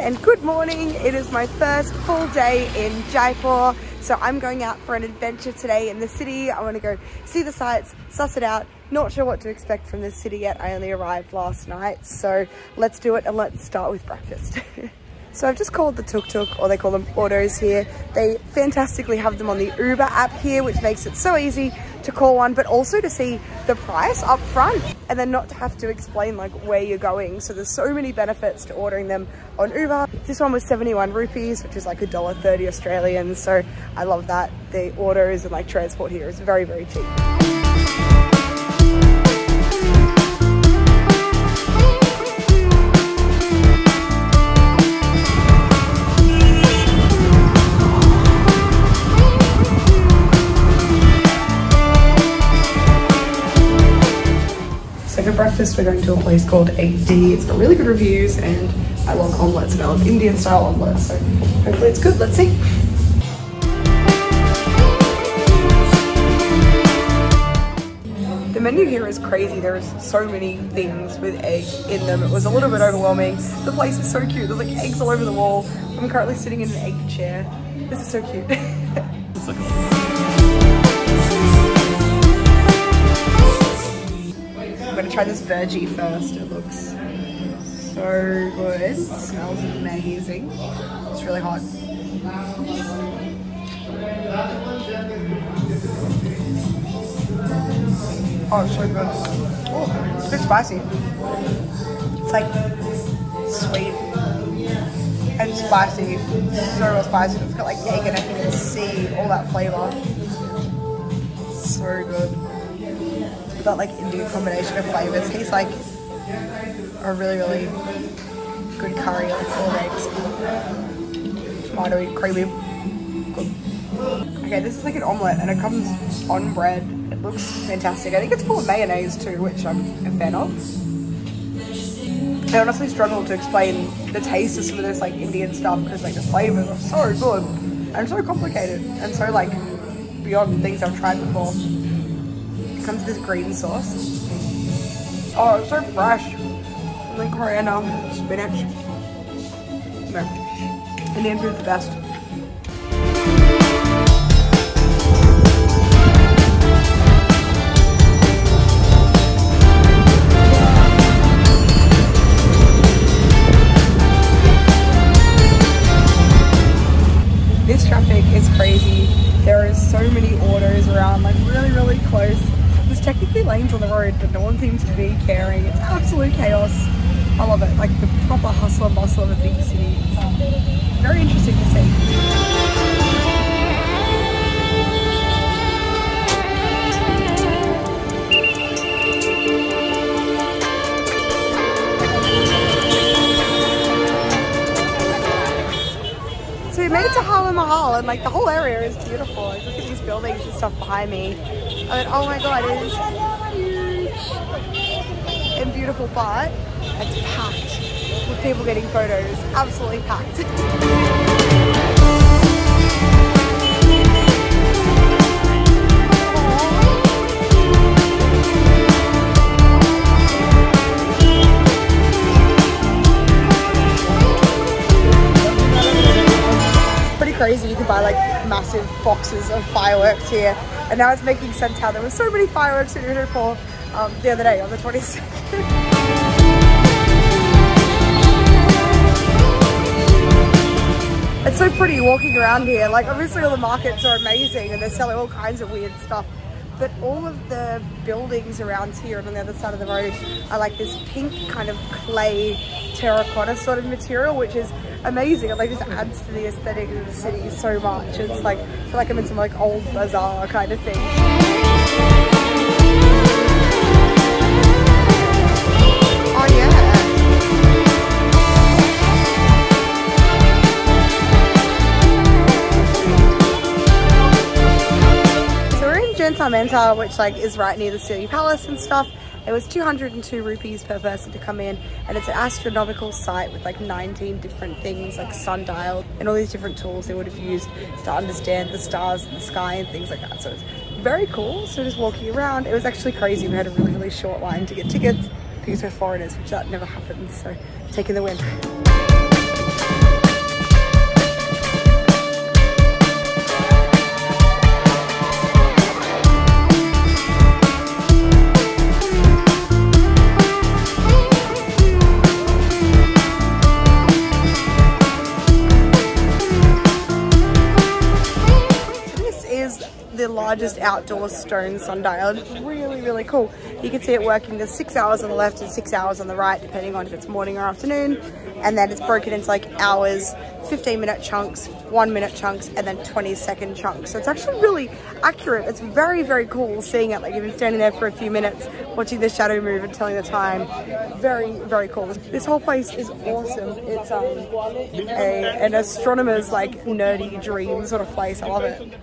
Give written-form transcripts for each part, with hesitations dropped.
and good morning. It is my first full day in Jaipur, so I'm going out for an adventure today in the city. I want to go see the sights, suss it out. Not sure what to expect from this city yet. I only arrived last night, so let's do it and let's start with breakfast. So I've just called the tuk-tuk, or they call them autos here. They fantastically have them on the Uber app here, which makes it so easy to call one, but also to see the price up front and then not to have to explain like where you're going. So there's so many benefits to ordering them on Uber. This one was 71 rupees, which is like $1.30 Australian. So I love that. The autos and like transport here is very, very cheap. For breakfast, we're going to a place called 8D. It's got really good reviews and I love omelettes and I love Indian style omelettes, so hopefully it's good. Let's see. The menu here is crazy. There's so many things with egg in them. It was a little bit overwhelming. The place is so cute. There's like eggs all over the wall. I'm currently sitting in an egg chair. This is so cute. I'm gonna try this burgee first. It looks so good. It smells amazing. It's really hot. Oh, it's so good. Oh, it's a bit spicy. It's like sweet and spicy. So spicy. It's got like egg in it. You can see all that flavor. So good. That like Indian combination of flavors. Tastes like a really, really good curry, like full of eggs. Tomatoey, creamy. Good. Okay, this is like an omelette and it comes on bread. It looks fantastic. I think it's full of mayonnaise too, which I'm a fan of. I honestly struggle to explain the taste of some of this like Indian stuff because like the flavors are so good and so complicated and so like beyond things I've tried before. Comes this green sauce. Oh, it's so fresh. And then coriander, spinach. No. Indian food's the best. This traffic is crazy. There are so many autos around, like really, really close. There's technically lanes on the road, but no one seems to be caring. It's absolute chaos. I love it. Like the proper hustle and bustle of a big city. It's very interesting to see. So we made it to Hawa Mahal and like the whole area is beautiful. Like, look at these buildings and stuff behind me. And oh my god, it is huge and beautiful, but it's packed with people getting photos. Absolutely packed. It's pretty crazy. You can buy like massive boxes of fireworks here. And now it's making sense how there were so many fireworks in Jaipur the other day on the 22nd. It's so pretty walking around here. Like obviously all the markets are amazing and they're selling all kinds of weird stuff. But all of the buildings around here and on the other side of the road are like this pink kind of clay terracotta sort of material, which is amazing. It like just adds to the aesthetic of the city so much. It's like, I feel like I'm in some like old bazaar kind of thing. Oh yeah. Jantar Mantar, which like is right near the city palace and stuff. It was 202 rupees per person to come in, and it's an astronomical site with like 19 different things like sundial and all these different tools they would have used to understand the stars in the sky and things like that. So it's very cool. So just walking around, it was actually crazy. We had a really, really short line to get tickets because we're foreigners, which that never happens. So taking the win. largest outdoor stone sundial. It's really, really cool. You can see it working. There's 6 hours on the left and 6 hours on the right, depending on if it's morning or afternoon. And then it's broken into like hours, 15-minute chunks, 1-minute chunks, and then 20-second chunks. So it's actually really accurate. It's very, very cool seeing it. Like even standing there for a few minutes, watching the shadow move and telling the time. Very, very cool. This whole place is awesome. It's an astronomer's like nerdy dream sort of place. I love it.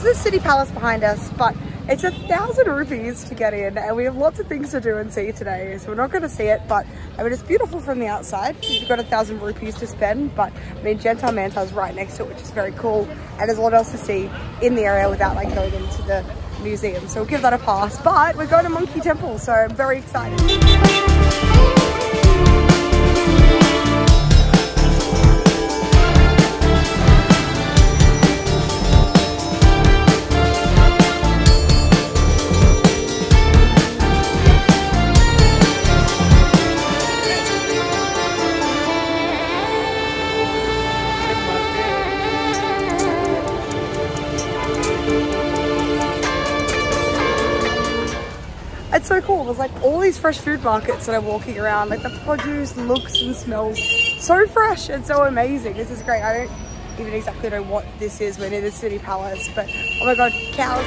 The city palace behind us, but it's 1,000 rupees to get in, and we have lots of things to do and see today, so we're not going to see it. But I mean, it's beautiful from the outside. You've got 1,000 rupees to spend, but I mean, Jantar Mantar is right next to it, which is very cool, and there's a lot else to see in the area without like going into the museum, so we'll give that a pass. But we're going to Monkey Temple, so I'm very excited. It's so cool. There's like all these fresh food markets that are walking around. Like the produce looks and smells so fresh and so amazing. This is great. I don't even exactly know what this is. We're near the city palace, but oh my god, cows.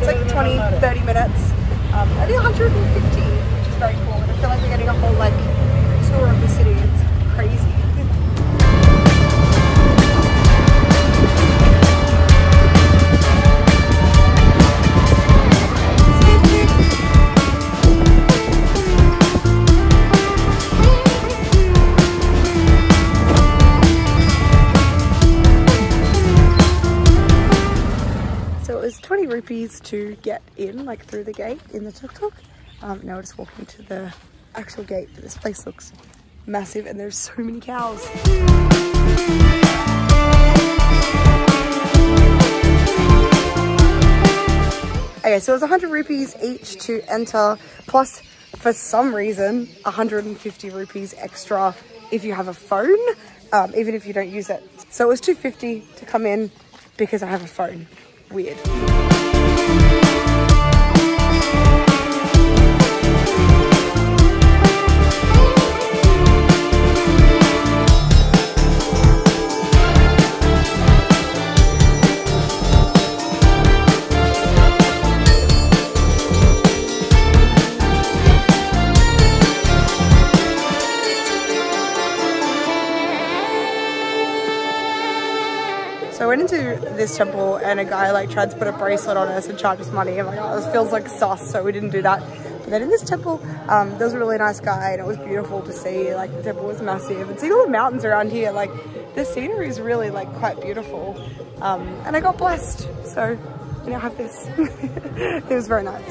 It's like 20-30 minutes, only 150, which is very cool, and I feel like we're getting a whole like tour of the city. It's crazy. So it was 20 rupees to get in, like through the gate in the tuk-tuk. Now we're just walking to the actual gate. This place looks massive and there's so many cows. Okay, so it was 100 rupees each to enter, plus for some reason 150 rupees extra if you have a phone, even if you don't use it. So it was 250 to come in because I have a phone. Weird. So I went into this temple and a guy like tried to put a bracelet on us and charge us money. I'm like, oh, this feels like sus, so we didn't do that. But then in this temple, there was a really nice guy and it was beautiful to see. Like the temple was massive, and seeing all the mountains around here, like the scenery is really like quite beautiful. And I got blessed, so you know, I have this. It was very nice.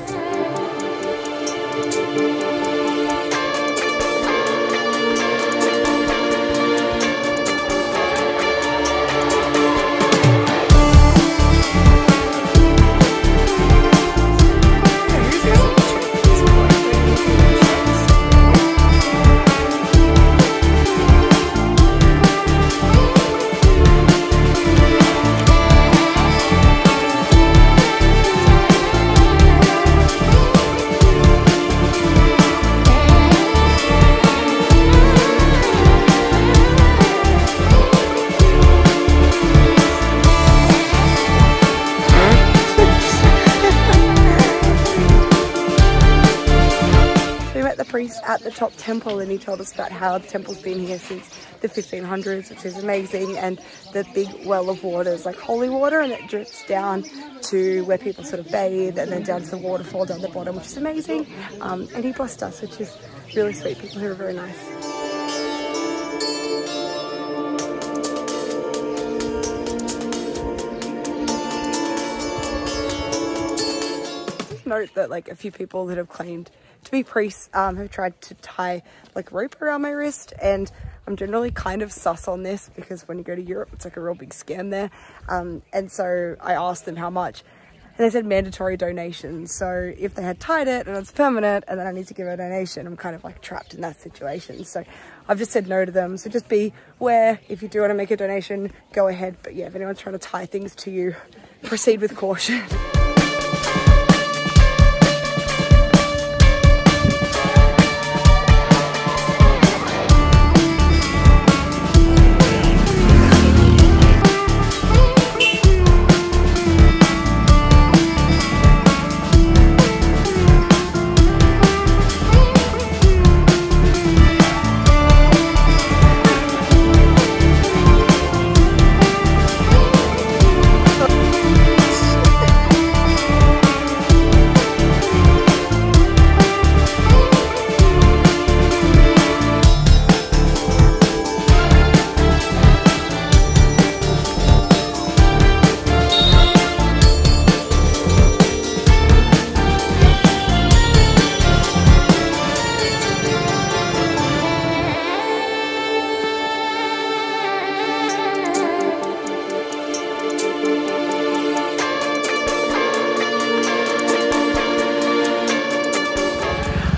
priest at the top temple, and he told us about how the temple's been here since the 1500s, which is amazing. And the big well of water is like holy water, and it drips down to where people sort of bathe, and then down to the waterfall down the bottom, which is amazing. And he blessed us, which is really sweet. People who are very nice. Note that like a few people that have claimed to be priests have tried to tie like rope around my wrist, and I'm generally kind of sus on this because when you go to Europe it's like a real big scam there, and so I asked them how much, and they said mandatory donations. So if they had tied it and it's permanent and then I need to give a donation, I'm kind of like trapped in that situation. So I've just said no to them. So just be aware, if you do want to make a donation, go ahead, but yeah, if anyone's trying to tie things to you, proceed with caution.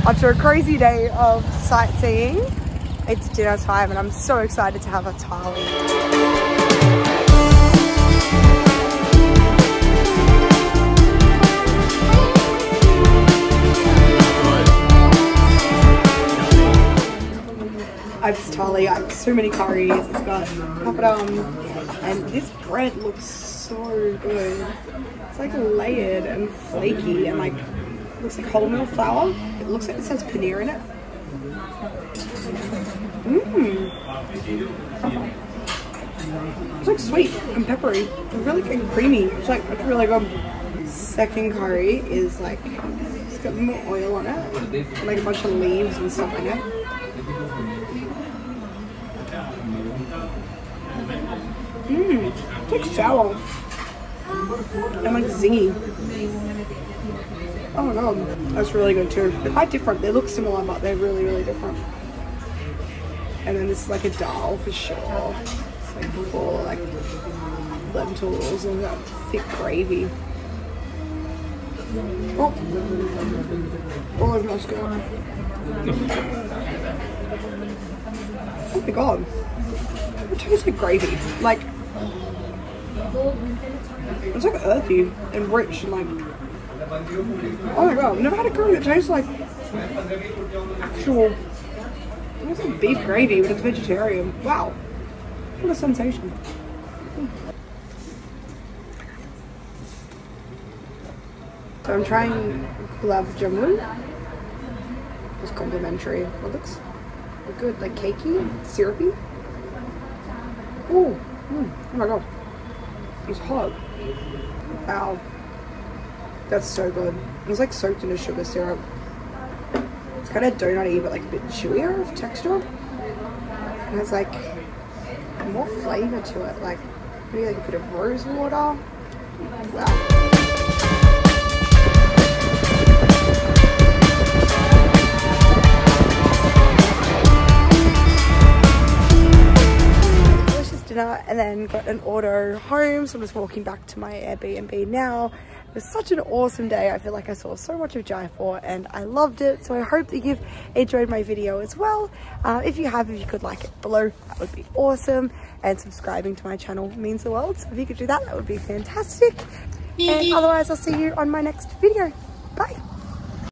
After a crazy day of sightseeing, it's dinner time and I'm so excited to have a thali. I have this thali, I have so many curries, it's got papadum, and this bread looks so good. It's like layered and flaky and like looks like wholemeal flour. It looks like it says paneer in it. It's like sweet and peppery. It's really good and creamy. It's really good. Second curry is like, it's got more oil on it. And like a bunch of leaves and stuff in it. It's like sour. And like zingy. Oh my god, that's really good too. They're quite different. They look similar, but they're really, really different. And then this is like a dal for sure. It's like full like lentils and that thick gravy. Oh, over my skin. Oh my god, it tastes like gravy. Like it's like earthy and rich and like. Oh my god, I've never had a curry that tastes like actual, it's like beef gravy, but it's vegetarian. Wow, what a sensation. So I'm trying gulab jamun. It's complimentary. It looks good, like cakey, syrupy. Oh my god, it's hot. Wow. That's so good. It's like soaked in a sugar syrup. It's kind of donutty, but like a bit chewier of texture. And there's like more flavor to it, like maybe like a bit of rose water. Wow. Dinner and then got an auto home, so I'm just walking back to my Airbnb now. It was such an awesome day. I feel like I saw so much of Jaipur and I loved it, so I hope that you've enjoyed my video as well. If you have, if you could like it below, that would be awesome, and subscribing to my channel means the world, so if you could do that, that would be fantastic. And otherwise I'll see you on my next video. Bye.